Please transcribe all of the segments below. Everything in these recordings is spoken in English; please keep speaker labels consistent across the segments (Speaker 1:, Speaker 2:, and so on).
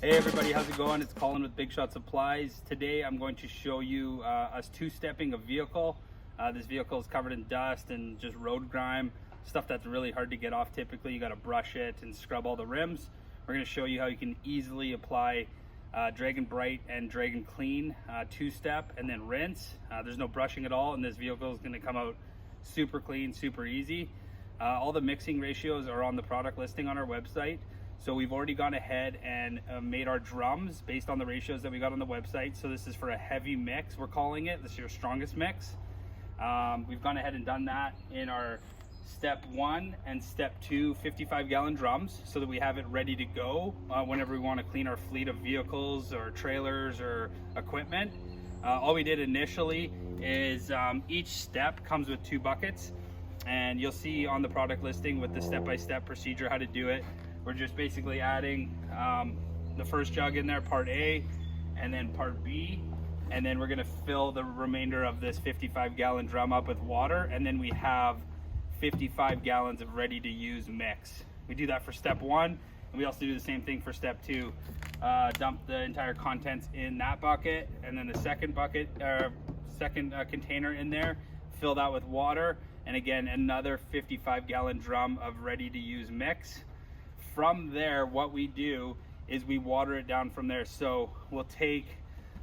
Speaker 1: Hey everybody, how's it going? It's Colin with Big Shot Supplies. Today I'm going to show you us two-stepping a vehicle. This vehicle is covered in dust and just road grime, stuff that's really hard to get off typically. You got to brush it and scrub all the rims. We're going to show you how you can easily apply Dragon Bright and Dragon Clean two-step and then rinse. There's no brushing at all, and this vehicle is going to come out super clean, super easy. All the mixing ratios are on the product listing on our website. So we've already gone ahead and made our drums based on the ratios that we got on the website. So this is for a heavy mix, we're calling it. This is your strongest mix. We've gone ahead and done that in our step 1 and step 2 55-gallon drums so that we have it ready to go whenever we want to clean our fleet of vehicles or trailers or equipment. All we did initially is each step comes with 2 buckets, and you'll see on the product listing with the step-by-step procedure how to do it. We're just basically adding the first jug in there, part A, and then part B, and then we're gonna fill the remainder of this 55-gallon drum up with water, and then we have 55 gallons of ready-to-use mix. We do that for step 1, and we also do the same thing for step 2. Dump the entire contents in that bucket, and then the second bucket, container in there, fill that with water, and again, another 55-gallon drum of ready-to-use mix. From there, what we do is we water it down from there. So we'll take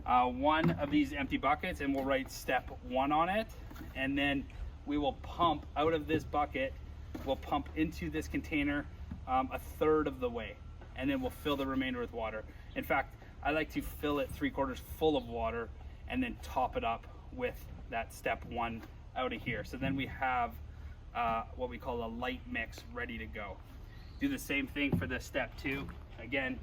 Speaker 1: one of these empty buckets and we'll write step 1 on it, and then we will pump out of this bucket, we'll pump into this container a third of the way, and then we'll fill the remainder with water. In fact, I like to fill it 3/4 full of water and then top it up with that step 1 out of here. So then we have what we call a light mix ready to go. Do the same thing for the step 2. Again,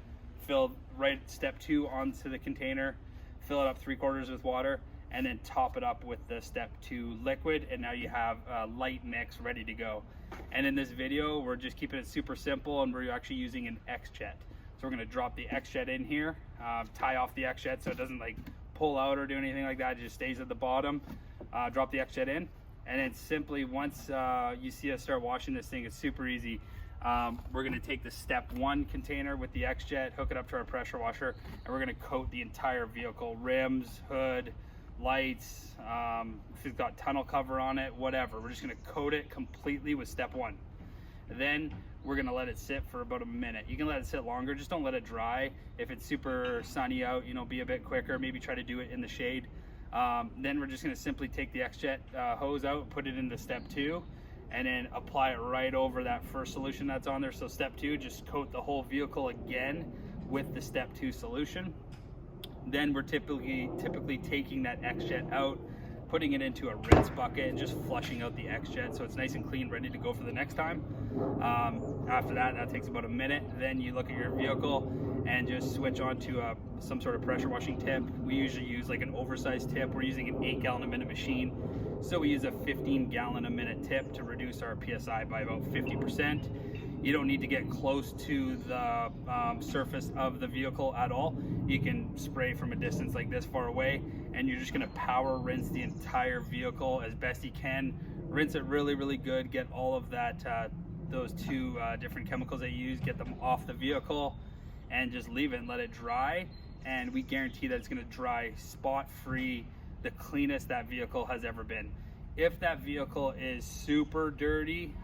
Speaker 1: write step 2 onto the container, fill it up 3/4 with water, and then top it up with the step 2 liquid, and now you have a light mix ready to go. And in this video, we're just keeping it super simple, and we're actually using an X-Jet. So we're gonna drop the X-Jet in here, tie off the X-Jet so it doesn't like pull out or do anything like that, it just stays at the bottom. Drop the X-Jet in, and then simply once you see us start washing this thing, it's super easy. We're going to take the step 1 container with the X-Jet, hook it up to our pressure washer, and we're going to coat the entire vehicle, rims, hood, lights, if it's got tunnel cover on it, whatever. We're just going to coat it completely with step 1. Then we're going to let it sit for about a minute. You can let it sit longer, just don't let it dry. If it's super sunny out, be a bit quicker, maybe try to do it in the shade. Then we're just going to simply take the X-Jet hose out, put it into step 2, and then apply it right over that first solution that's on there. So step 2, just coat the whole vehicle again with the step 2 solution. Then we're typically taking that X-Jet out, putting it into a rinse bucket and just flushing out the X-Jet so it's nice and clean, ready to go for the next time. After that takes about a minute. Then you look at your vehicle and just switch on to some sort of pressure washing tip. We usually use like an oversized tip. We're using an 8-gallon a minute machine, so we use a 15-gallon a minute tip to reduce our PSI by about 50%. You don't need to get close to the surface of the vehicle at all. You can spray from a distance like this far away, and you're just gonna power rinse the entire vehicle as best you can. Rinse it really, really good. Get all of that, those 2 different chemicals that you use, get them off the vehicle, and just leave it and let it dry. And we guarantee that it's gonna dry spot-free, the cleanest that vehicle has ever been. If that vehicle is super dirty,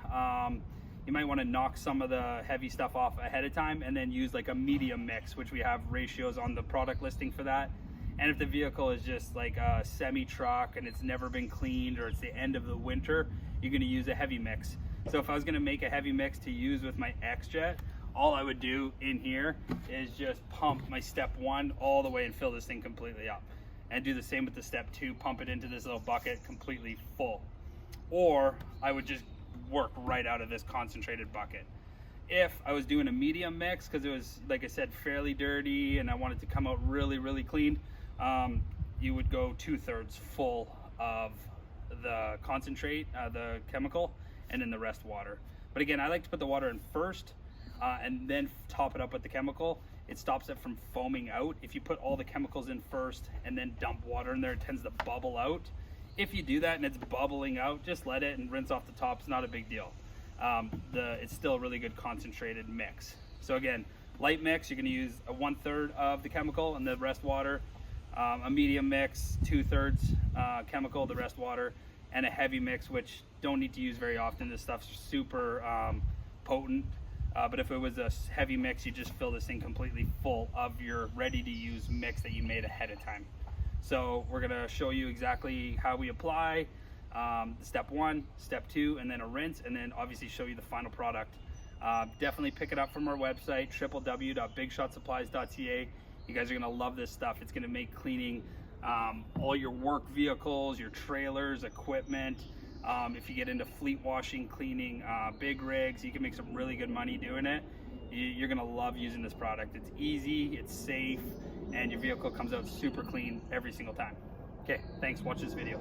Speaker 1: you might want to knock some of the heavy stuff off ahead of time and then use like a medium mix, which we have ratios on the product listing for that. And if the vehicle is just like a semi truck and it's never been cleaned, or it's the end of the winter, you're going to use a heavy mix. So if I was going to make a heavy mix to use with my X-Jet, all I would do in here is just pump my step 1 all the way and fill this thing completely up. And do the same with the step 2, pump it into this little bucket completely full. Or I would just work right out of this concentrated bucket. If I was doing a medium mix, because it was, like I said, fairly dirty and I wanted to come out really, really clean, you would go 2/3 full of the concentrate, the chemical, and then the rest water. But again, I like to put the water in first and then top it up with the chemical. It stops it from foaming out. If you put all the chemicals in first and then dump water in there, it tends to bubble out. If you do that and it's bubbling out, just let it and rinse off the top. It's not a big deal. It's still a really good concentrated mix. So again, Light mix, you're going to use a 1/3 of the chemical and the rest water. A medium mix, 2/3 chemical, the rest water, and a heavy mix, which don't need to use very often. This stuff's super potent. But if it was a heavy mix, you just fill this thing completely full of your ready to use mix that you made ahead of time. So we're gonna show you exactly how we apply step 1, step 2, and then a rinse, and then obviously show you the final product. Definitely pick it up from our website, www.bigshotsupplies.ca. You guys are gonna love this stuff. It's gonna make cleaning all your work vehicles, your trailers, equipment. If you get into fleet washing, cleaning big rigs, you can make some really good money doing it. You're gonna love using this product. It's easy, it's safe, and your vehicle comes out super clean every single time. Okay, thanks, watch this video.